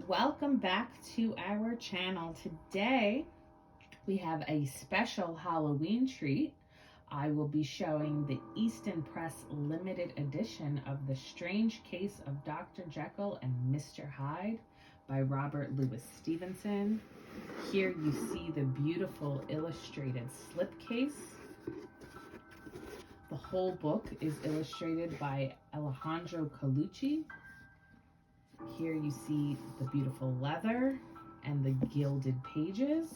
Welcome back to our channel. Today we have a special Halloween treat. I will be showing the Easton Press limited edition of The Strange Case of Dr. Jekyll and Mr. Hyde by Robert Louis Stevenson. Here you see the beautiful illustrated slipcase. The whole book is illustrated by Alejandro Colucci. Here you see the beautiful leather and the gilded pages.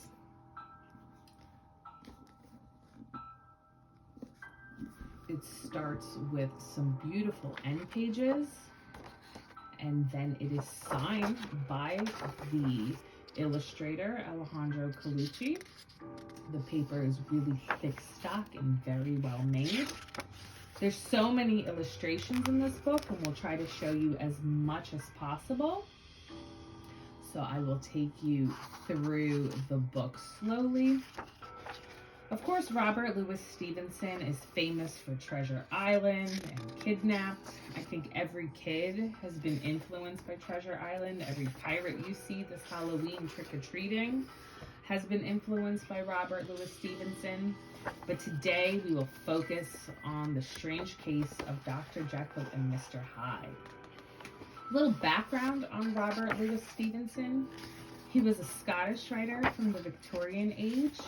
It starts with some beautiful end pages, and then it is signed by the illustrator Alejandro Colucci. The paper is really thick stock and very well made. There's so many illustrations in this book, and we'll try to show you as much as possible. So I will take you through the book slowly. Of course, Robert Louis Stevenson is famous for Treasure Island and Kidnapped. I think every kid has been influenced by Treasure Island. Every pirate you see this Halloween trick-or-treating has been influenced by Robert Louis Stevenson. But today we will focus on the strange case of Dr. Jekyll and Mr. Hyde. A little background on Robert Louis Stevenson. He was a Scottish writer from the Victorian age.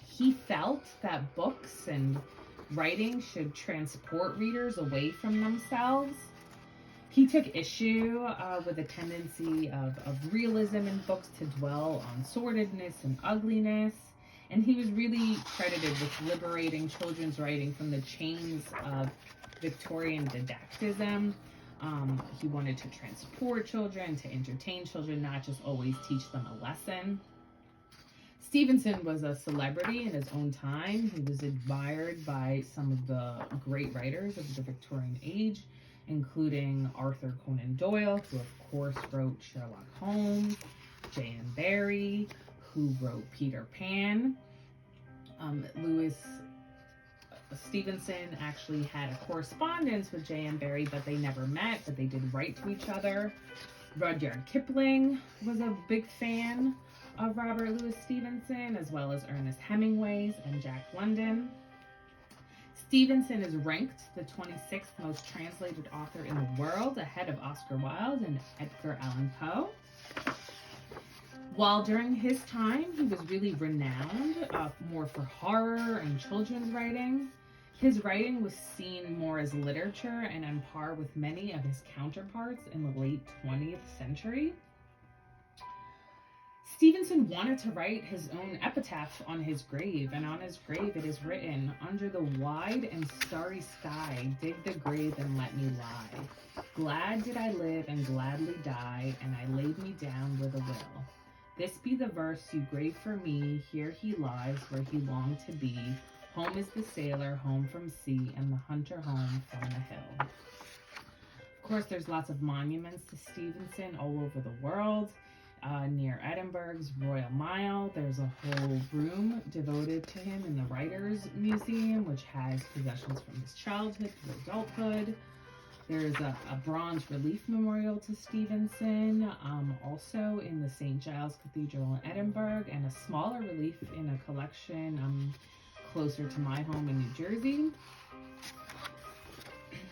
He felt that books and writing should transport readers away from themselves. He took issue with a tendency of realism in books to dwell on sordidness and ugliness. And he was really credited with liberating children's writing from the chains of Victorian didacticism. He wanted to transport children, to entertain children, not just always teach them a lesson. Stevenson was a celebrity in his own time. He was admired by some of the great writers of the Victorian age, including Arthur Conan Doyle, who of course wrote Sherlock Holmes, J.M. Barrie, who wrote Peter Pan. Louis Stevenson actually had a correspondence with J.M. Barrie, but they never met, but they did write to each other. Rudyard Kipling was a big fan of Robert Louis Stevenson, as well as Ernest Hemingway and Jack London. Stevenson is ranked the 26th most translated author in the world, ahead of Oscar Wilde and Edgar Allan Poe. While during his time, he was really renowned more for horror and children's writing, his writing was seen more as literature and on par with many of his counterparts in the late 20th century. Stevenson wanted to write his own epitaph on his grave, and on his grave it is written, "Under the wide and starry sky, dig the grave and let me lie. Glad did I live and gladly die, and I laid me down with a will. This be the verse you grave for me, here he lies where he longed to be. Home is the sailor home from sea, and the hunter home from the hill." Of course, there's lots of monuments to Stevenson all over the world. Near Edinburgh's Royal Mile, there's a whole room devoted to him in the Writers' Museum, which has possessions from his childhood to adulthood. There's a bronze relief memorial to Stevenson, also in the St. Giles Cathedral in Edinburgh, and a smaller relief in a collection closer to my home in New Jersey.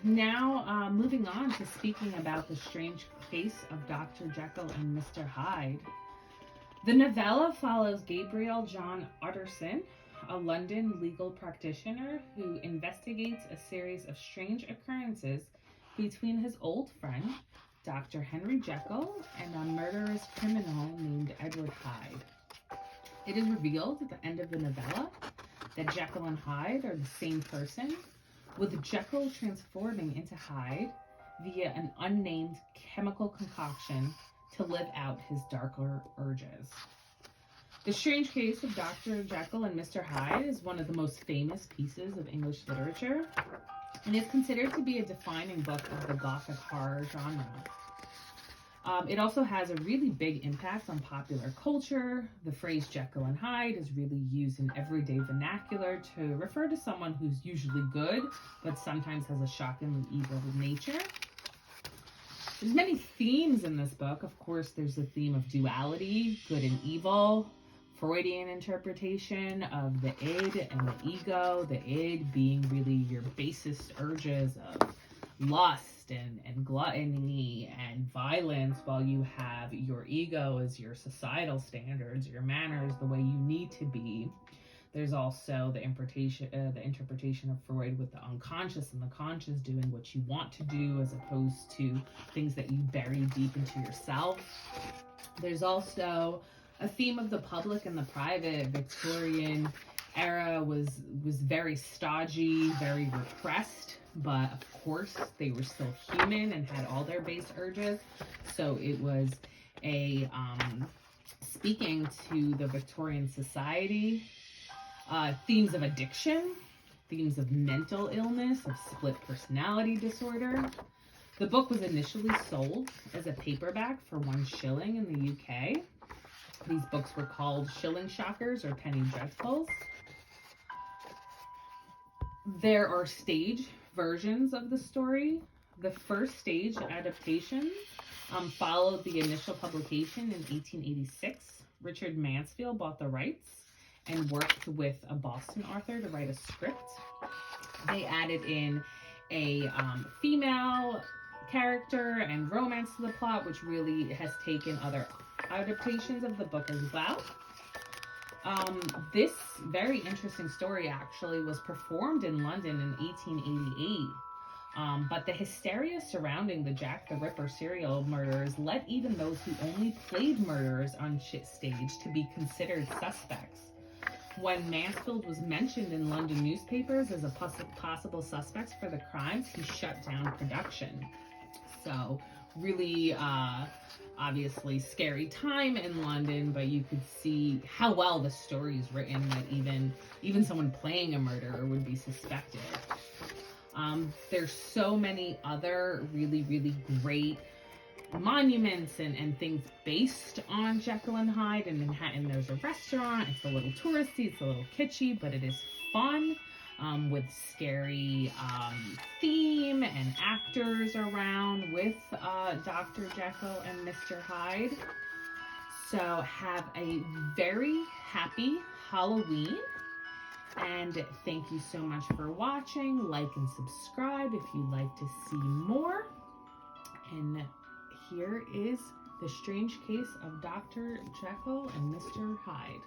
Now, moving on to speaking about the strange case of Dr. Jekyll and Mr. Hyde. The novella follows Gabriel John Utterson, a London legal practitioner who investigates a series of strange occurrences between his old friend, Dr. Henry Jekyll, and a murderous criminal named Edward Hyde. It is revealed at the end of the novella that Jekyll and Hyde are the same person, with Jekyll transforming into Hyde via an unnamed chemical concoction to live out his darker urges. The Strange Case of Dr. Jekyll and Mr. Hyde is one of the most famous pieces of English literature, and is considered to be a defining book of the Gothic horror genre. It also has a really big impact on popular culture. The phrase Jekyll and Hyde is really used in everyday vernacular to refer to someone who's usually good, but sometimes has a shockingly evil nature. There's many themes in this book. Of course, there's the theme of duality, good and evil, Freudian interpretation of the id and the ego, the id being really your basest urges of lust and gluttony and violence, while you have your ego as your societal standards, your manners, the way you need to be. There's also the interpretation of Freud with the unconscious and the conscious doing what you want to do as opposed to things that you bury deep into yourself. There's also a theme of the public and the private. Victorian era was very stodgy, very repressed, but of course they were still human and had all their base urges. So it was a speaking to the Victorian society. Themes of addiction, themes of mental illness, of split personality disorder. The book was initially sold as a paperback for 1 shilling in the UK. These books were called shilling shockers or penny dreadfuls. There are stage versions of the story. The first stage adaptation followed the initial publication in 1886. Richard Mansfield bought the rights and worked with a Boston author to write a script. They added in a female character and romance to the plot, which really has taken other adaptations of the book as well. This very interesting story actually was performed in London in 1888. But the hysteria surrounding the Jack the Ripper serial murderers led even those who only played murderers on stage to be considered suspects. When Mansfield was mentioned in London newspapers as a possible suspect for the crimes, he shut down production. So really, obviously scary time in London, but you could see how well the story is written that even someone playing a murderer would be suspected. There's so many other really, really great monuments and things based on Jekyll and Hyde. In Manhattan, there's a restaurant. It's a little touristy, it's a little kitschy, but it is fun, with scary theme and actors around with Dr. Jekyll and Mr. Hyde. So have a very happy Halloween, and thank you so much for watching. Like and subscribe if you'd like to see more. And here is The Strange Case of Dr. Jekyll and Mr. Hyde.